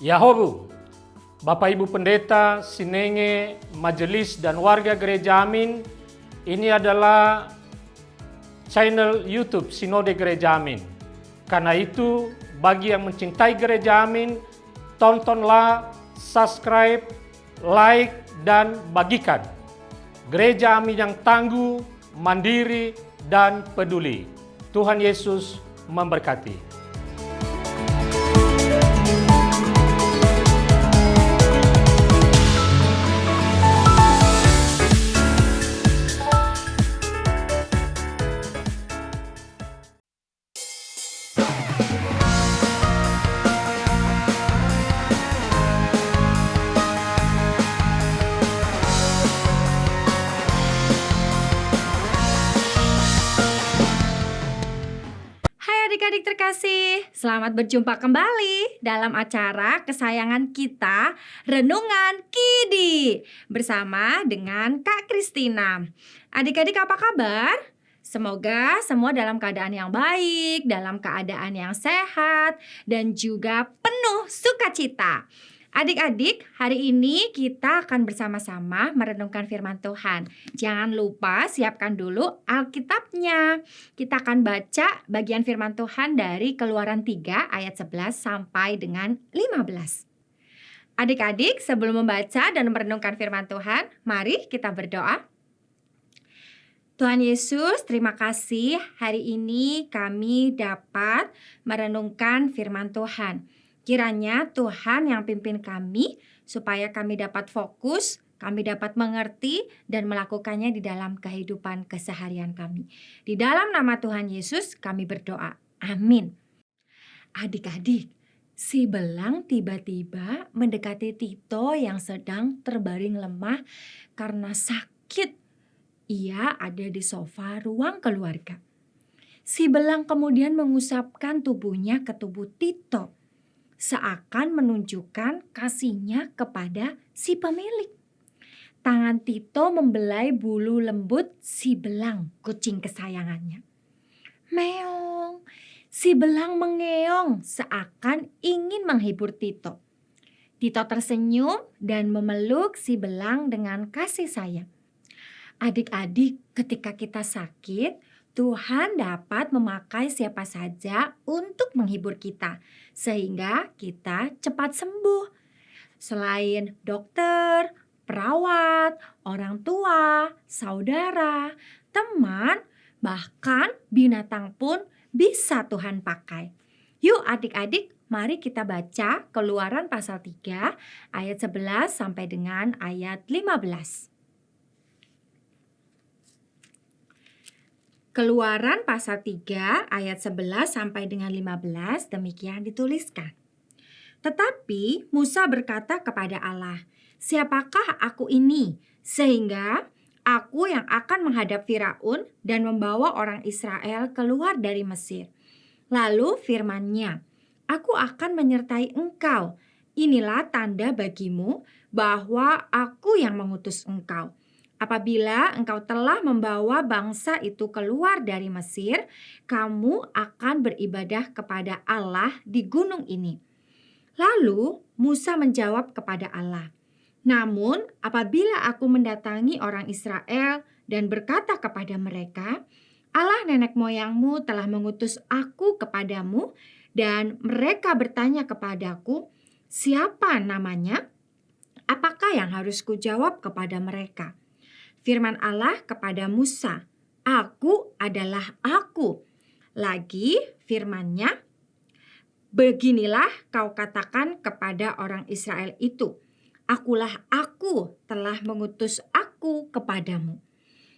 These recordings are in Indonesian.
Yahobu, Bapak Ibu Pendeta, Sinenge, Majelis dan warga Gereja Amin, ini adalah channel YouTube Sinode Gereja Amin. Karena itu, bagi yang mencintai Gereja Amin, tontonlah, subscribe, like, dan bagikan. Gereja Amin yang tangguh, mandiri, dan peduli. Tuhan Yesus memberkati. Adik-adik terkasih, selamat berjumpa kembali dalam acara kesayangan kita, Renungan Kidi, bersama dengan Kak Kristina. Adik-adik apa kabar? Semoga semua dalam keadaan yang baik, dalam keadaan yang sehat, dan juga penuh sukacita. Adik-adik, hari ini kita akan bersama-sama merenungkan firman Tuhan. Jangan lupa siapkan dulu Alkitabnya. Kita akan baca bagian firman Tuhan dari Keluaran 3 ayat 11 sampai dengan 15. Adik-adik, sebelum membaca dan merenungkan firman Tuhan, mari kita berdoa. Tuhan Yesus, terima kasih hari ini kami dapat merenungkan firman Tuhan. Kiranya Tuhan yang pimpin kami supaya kami dapat fokus, kami dapat mengerti dan melakukannya di dalam kehidupan keseharian kami. Di dalam nama Tuhan Yesus kami berdoa. Amin. Adik-adik, si belang tiba-tiba mendekati Tito yang sedang terbaring lemah karena sakit. Ia ada di sofa ruang keluarga. Si belang kemudian mengusapkan tubuhnya ke tubuh Tito, seakan menunjukkan kasihnya kepada si pemilik. Tangan Tito membelai bulu lembut si belang, kucing kesayangannya. Meong, si belang mengeong seakan ingin menghibur Tito. Tito tersenyum dan memeluk si belang dengan kasih sayang. Adik-adik, ketika kita sakit, Tuhan dapat memakai siapa saja untuk menghibur kita, sehingga kita cepat sembuh. Selain dokter, perawat, orang tua, saudara, teman, bahkan binatang pun bisa Tuhan pakai. Yuk adik-adik, mari kita baca Keluaran pasal 3 ayat 11 sampai dengan ayat 15. Keluaran pasal 3 ayat 11 sampai dengan 15 demikian dituliskan. Tetapi Musa berkata kepada Allah, "Siapakah aku ini sehingga aku yang akan menghadap Firaun dan membawa orang Israel keluar dari Mesir?" Lalu firman-Nya, "Aku akan menyertai engkau. Inilah tanda bagimu bahwa aku yang mengutus engkau. Apabila engkau telah membawa bangsa itu keluar dari Mesir, kamu akan beribadah kepada Allah di gunung ini." Lalu Musa menjawab kepada Allah, "Namun apabila aku mendatangi orang Israel dan berkata kepada mereka, Allah nenek moyangmu telah mengutus aku kepadamu, dan mereka bertanya kepadaku, siapa namanya? Apakah yang harus kujawab kepada mereka?" Firman Allah kepada Musa, "Aku adalah aku." Lagi firman-Nya, "Beginilah kau katakan kepada orang Israel itu, Akulah aku telah mengutus aku kepadamu."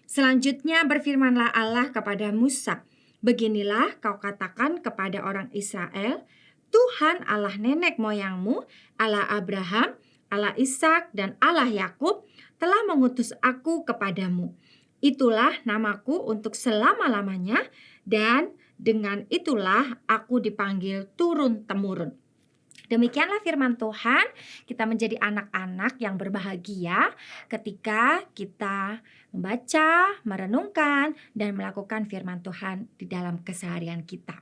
Selanjutnya berfirmanlah Allah kepada Musa, "Beginilah kau katakan kepada orang Israel, Tuhan Allah nenek moyangmu, Allah Abraham, Allah Ishak dan Allah Yakub telah mengutus aku kepadamu. Itulah namaku untuk selama-lamanya, dan dengan itulah aku dipanggil turun-temurun." Demikianlah firman Tuhan. Kita menjadi anak-anak yang berbahagia ketika kita membaca, merenungkan, dan melakukan firman Tuhan di dalam keseharian kita.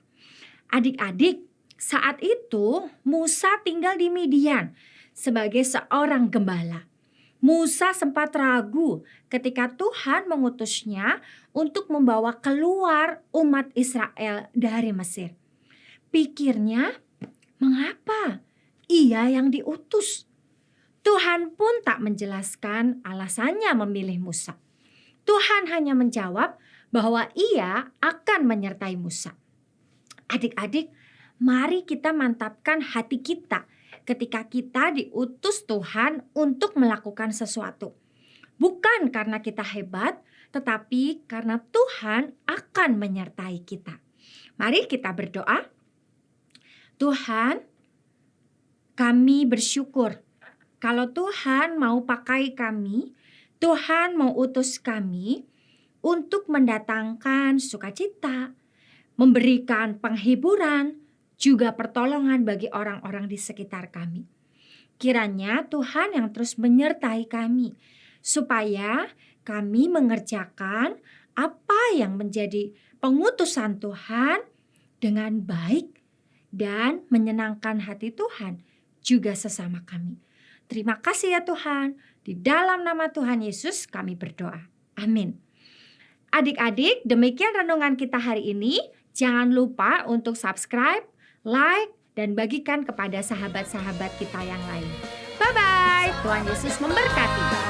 Adik-adik, Saat itu Musa tinggal di Midian sebagai seorang gembala. Musa sempat ragu ketika Tuhan mengutusnya untuk membawa keluar umat Israel dari Mesir. Pikirnya, mengapa ia yang diutus? Tuhan pun tak menjelaskan alasannya memilih Musa. Tuhan hanya menjawab bahwa ia akan menyertai Musa. Adik-adik, mari kita mantapkan hati kita ketika kita diutus Tuhan untuk melakukan sesuatu. Bukan karena kita hebat, tetapi karena Tuhan akan menyertai kita. Mari kita berdoa. Tuhan, kami bersyukur kalau Tuhan mau pakai kami, Tuhan mau utus kami untuk mendatangkan sukacita, memberikan penghiburan, juga pertolongan bagi orang-orang di sekitar kami. Kiranya Tuhan yang terus menyertai kami, supaya kami mengerjakan apa yang menjadi pengutusan Tuhan dengan baik dan menyenangkan hati Tuhan juga sesama kami. Terima kasih ya Tuhan, di dalam nama Tuhan Yesus kami berdoa. Amin. Adik-adik, demikian renungan kita hari ini. Jangan lupa untuk subscribe, like, dan bagikan kepada sahabat-sahabat kita yang lain. Bye-bye, Tuhan Yesus memberkati.